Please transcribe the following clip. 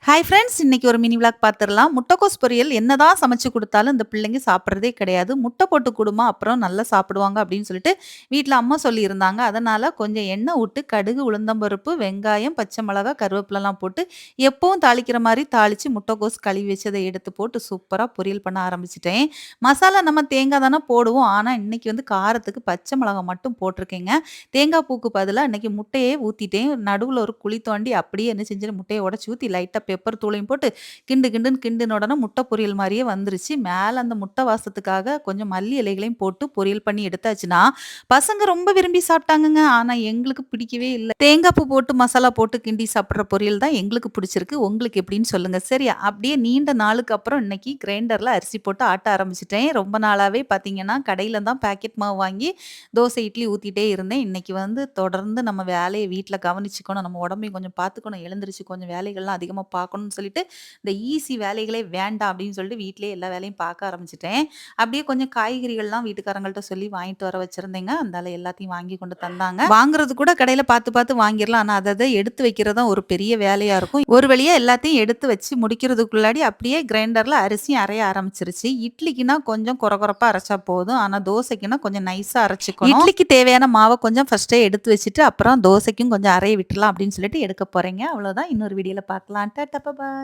Hi friends! இன்னைக்கு ஒரு mini vlog பார்த்துரலாம். முட்டைக்கோஸ் பொரியல் என்னதான் சமைச்சு குடுத்தாலும் இந்த பிள்ளைங்க சாப்பிடுறதே கிடையாது. முட்டை போட்டு குடும்மா, அப்புறம் நல்லா சாப்பிடுவாங்க அப்படின்னு சொல்லிட்டு வீட்ல அம்மா சொல்லியிருந்தாங்க. அதனால கொஞ்சம் எண்ணெய் விட்டு கடுகு, உளுந்தம்பருப்பு, வெங்காயம், பச்சை மிளகாய், கருவேப்பிலலாம் போட்டு எப்பவும் தாளிக்கிற மாரி தாளிச்சு முட்டைக்கோஸ் கழுவி வச்சத எடுத்து போட்டு சூப்பரா பொரியல் பண்ண ஆரம்பிச்சுட்டேன். மசாலா நம்ம தேங்காய் தானே போடுவோம். ஆனா இன்னைக்கு வந்து காரத்துக்கு பச்சை மிளகாய் மட்டும் போட்டிருக்கேங்க. தேங்காய் பூக்கு பதிலா இன்னைக்கு முட்டையே ஊத்திட்டேன். நடுவுல ஒரு குழி தோண்டி அப்படியே என்ன செஞ்சேன் முட்டைய உடைச்சு ஊத்தி லைட்டா பெப்பர் தூளையும் போட்டு கிண்டுன்னு கிண்டின உடனே முட்டை பொரியல் மாரியே வந்துருச்சு. மேல அந்த முட்டை வாசத்துக்காக கொஞ்சம் மல்லி இலைகளையும் போட்டு பொரியல் பண்ணி எடுத்தாச்சுன்னா, பசங்க ரொம்ப விரும்பி சாப்பிட்டாங்கங்க. ஆனா எங்களுக்கு பிடிக்கவே இல்ல. தேங்காய் பூ போட்டு மசாலா போட்டு கிண்டி சாப்பிடுற பொரியல் தான் எங்களுக்கு பிடிச்சிருக்கு. உங்களுக்கு எப்படின்னு சொல்லுங்க. சரி, அப்படியே நீண்ட நாளுக்கு அப்புறம் இன்னைக்கு கிரைண்டர்ல அரிசி போட்டு ஆட்ட ஆரம்பிச்சுட்டேன். ரொம்ப நாளாவே பார்த்தீங்கன்னா, கடையில தான் பாக்கெட் மாவு வாங்கி தோசை, இட்லி ஊத்திட்டே இருந்தேன். இன்னைக்கு வந்து தொடர்ந்து நம்ம வேலைய வீட்ல கவனிச்சுக்கணும். நம்ம உடம்பையும் கொஞ்சம் பார்த்துக்கணும். எழுந்திருச்சு கொஞ்சம் வேலைகள்லாம் அதிகமா பார்க்கணும்னு சொல்லிட்டு, இந்த ஈஸி வேலைகளே வேண்டாம் அப்படின்னு சொல்லிட்டு வீட்லயே எல்லா வேலையும் பார்க்க ஆரம்பிச்சுட்டேன். அப்படியே கொஞ்சம் காய்கறிகள்லாம் வீட்டுக்காரங்கள்ட்ட சொல்லி வாங்கிட்டு வர வச்சிருந்தேங்க. அந்தால எல்லாத்தையும் வாங்கி கொண்டு தந்தாங்க. வாங்குறது கூட கடையில பார்த்து பார்த்து வாங்கிரலாம். ஆனா அத எடுத்து வைக்கிறது தான் ஒரு பெரிய வேலையா இருக்கும். ஒரு வழியா எல்லாத்தையும் எடுத்து வச்சு முடிக்கிறதுக்குள்ளாடி அப்படியே கிரைண்டர்ல அரிசியும் அரைய ஆரம்பிச்சுருச்சு. இட்லிக்குன்னா கொஞ்சம் கொரகொரப்பா அரைச்சா போதும். ஆனா தோசைக்குன்னா கொஞ்சம் நைஸா அரைச்சுக்கணும். இட்லிக்கு தேவையான மாவ கொஞ்சம் ஃபர்ஸ்ட்டே எடுத்து வச்சுட்டு, அப்புறம் தோசைக்கும் கொஞ்சம் அரைய விட்டுறலாம் அப்படின்னு சொல்லிட்டு எடுக்க போறேங்க. அவ்வளோதான். இன்னொரு வீடியோல பார்க்கலாம். டாட்டா! பாய்.